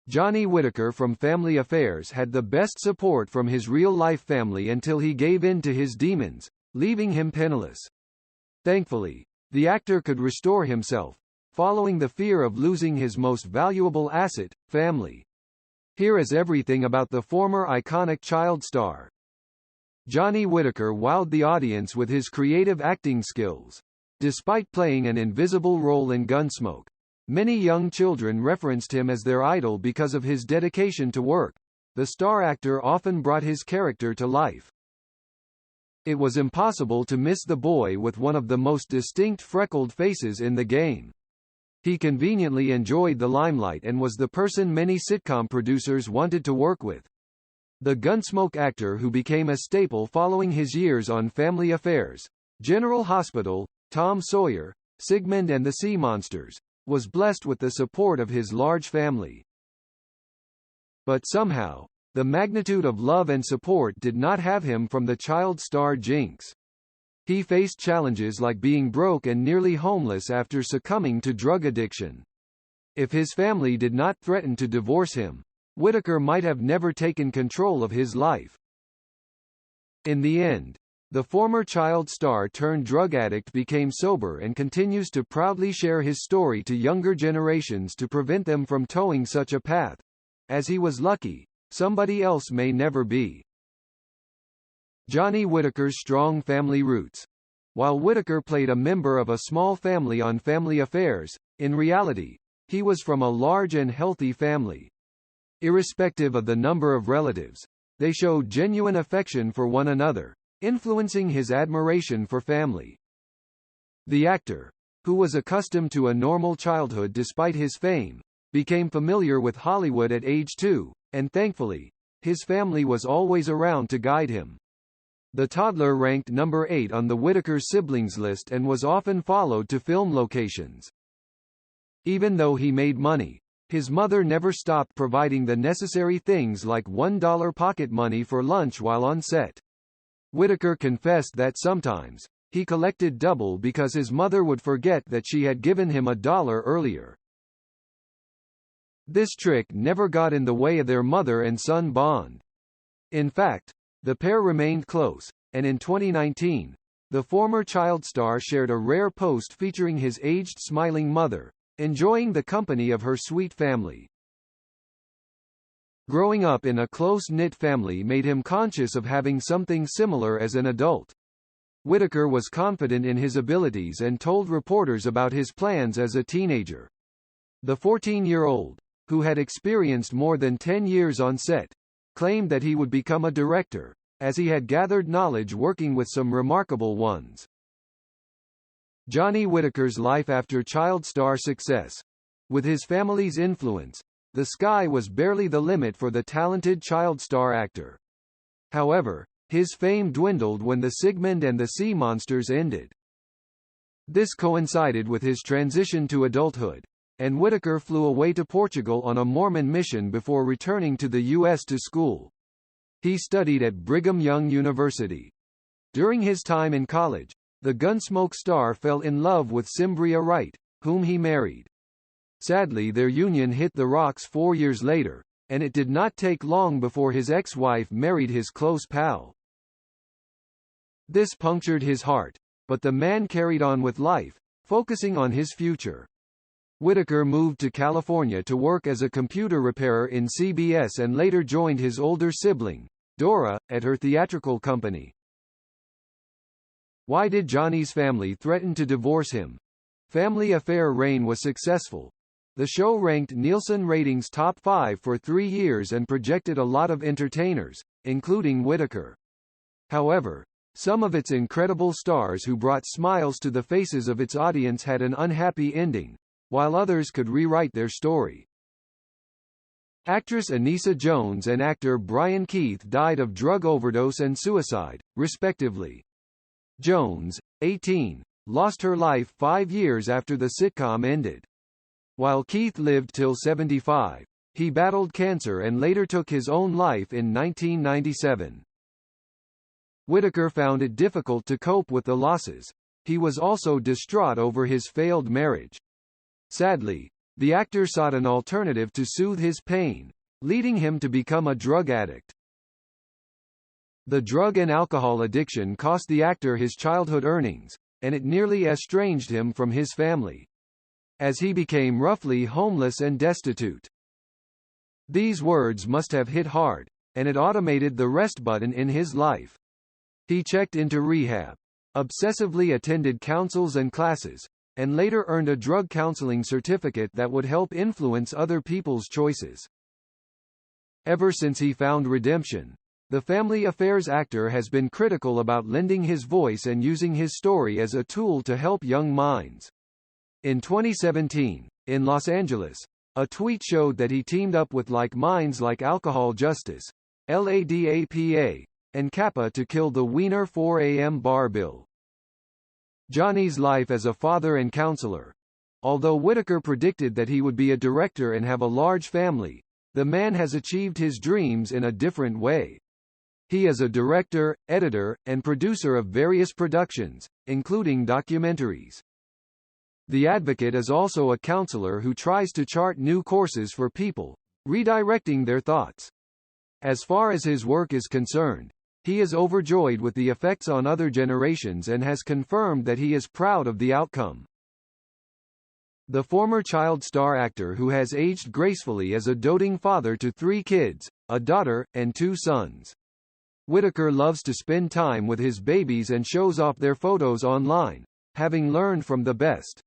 Johnny Whitaker from Family Affairs had the best support from his real-life family until he gave in to his demons, leaving him penniless. Thankfully, the actor could restore himself, following the fear of losing his most valuable asset, family. Here is everything about the former iconic child star. Johnny Whitaker wowed the audience with his creative acting skills. Despite playing an invisible role in Gunsmoke, many young children referenced him as their idol because of his dedication to work. The star actor often brought his character to life. It was impossible to miss the boy with one of the most distinct freckled faces in the game. He conveniently enjoyed the limelight and was the person many sitcom producers wanted to work with. The Gunsmoke actor who became a staple following his years on Family Affairs, General Hospital, Tom Sawyer, Sigmund and the Sea Monsters, was blessed with the support of his large family. But somehow, the magnitude of love and support did not have him from the child star jinx. He faced challenges like being broke and nearly homeless after succumbing to drug addiction. If his family did not threaten to divorce him, Whitaker might have never taken control of his life. In the end, the former child star turned drug addict became sober and continues to proudly share his story to younger generations to prevent them from towing such a path. As he was lucky, somebody else may never be. Johnny Whitaker's strong family roots. While Whitaker played a member of a small family on Family Affairs, in reality, he was from a large and healthy family. Irrespective of the number of relatives, they showed genuine affection for one another, influencing his admiration for family. The actor, who was accustomed to a normal childhood despite his fame, became familiar with Hollywood at age 2, and thankfully, his family was always around to guide him. The toddler ranked number 8 on the Whitaker siblings list and was often followed to film locations. Even though he made money, his mother never stopped providing the necessary things like $1 pocket money for lunch while on set. Whitaker confessed that sometimes, he collected double because his mother would forget that she had given him $1 earlier. This trick never got in the way of their mother and son bond. In fact, the pair remained close, and in 2019, the former child star shared a rare post featuring his aged smiling mother, enjoying the company of her sweet family. Growing up in a close-knit family made him conscious of having something similar as an adult. Whitaker was confident in his abilities and told reporters about his plans as a teenager. The 14-year-old, who had experienced more than 10 years on set, claimed that he would become a director, as he had gathered knowledge working with some remarkable ones. Johnny Whitaker's life after child star success. With his family's influence, the sky was barely the limit for the talented child star actor. However, his fame dwindled when the Sigmund and the Sea Monsters ended. This coincided with his transition to adulthood, and Whitaker flew away to Portugal on a Mormon mission before returning to the U.S. to school. He studied at Brigham Young University. During his time in college, the Gunsmoke star fell in love with Cimbria Wright, whom he married. Sadly, their union hit the rocks 4 years later, and it did not take long before his ex-wife married his close pal. This punctured his heart, but the man carried on with life, focusing on his future. Whitaker moved to California to work as a computer repairer in CBS and later joined his older sibling, Dora, at her theatrical company. Why did Johnny's family threaten to divorce him? Family Affair reign was successful. The show ranked Nielsen ratings top 5 for 3 years and projected a lot of entertainers, including Whitaker. However, some of its incredible stars who brought smiles to the faces of its audience had an unhappy ending, while others could rewrite their story. Actress Anissa Jones and actor Brian Keith died of drug overdose and suicide, respectively. Jones, 18, lost her life 5 years after the sitcom ended. While Keith lived till 75, he battled cancer and later took his own life in 1997. Whitaker found it difficult to cope with the losses. He was also distraught over his failed marriage. Sadly, the actor sought an alternative to soothe his pain, leading him to become a drug addict. The drug and alcohol addiction cost the actor his childhood earnings, and it nearly estranged him from his family, as he became roughly homeless and destitute. These words must have hit hard, and it automated the rest button in his life. He checked into rehab, obsessively attended counsels and classes, and later earned a drug counseling certificate that would help influence other people's choices. Ever since he found redemption, the Family Affairs actor has been critical about lending his voice and using his story as a tool to help young minds. In 2017, in Los Angeles, a tweet showed that he teamed up with Like Minds Like Alcohol Justice, LADAPA, and Kappa to kill the Wiener 4 a.m. bar bill. Johnny's life as a father and counselor. Although Whitaker predicted that he would be a director and have a large family, the man has achieved his dreams in a different way. He is a director, editor, and producer of various productions, including documentaries. The Advocate is also a counselor who tries to chart new courses for people, redirecting their thoughts. As far as his work is concerned, he is overjoyed with the effects on other generations and has confirmed that he is proud of the outcome. The former child star actor who has aged gracefully is a doting father to 3 kids, a daughter, and 2 sons. Whitaker loves to spend time with his babies and shows off their photos online, having learned from the best.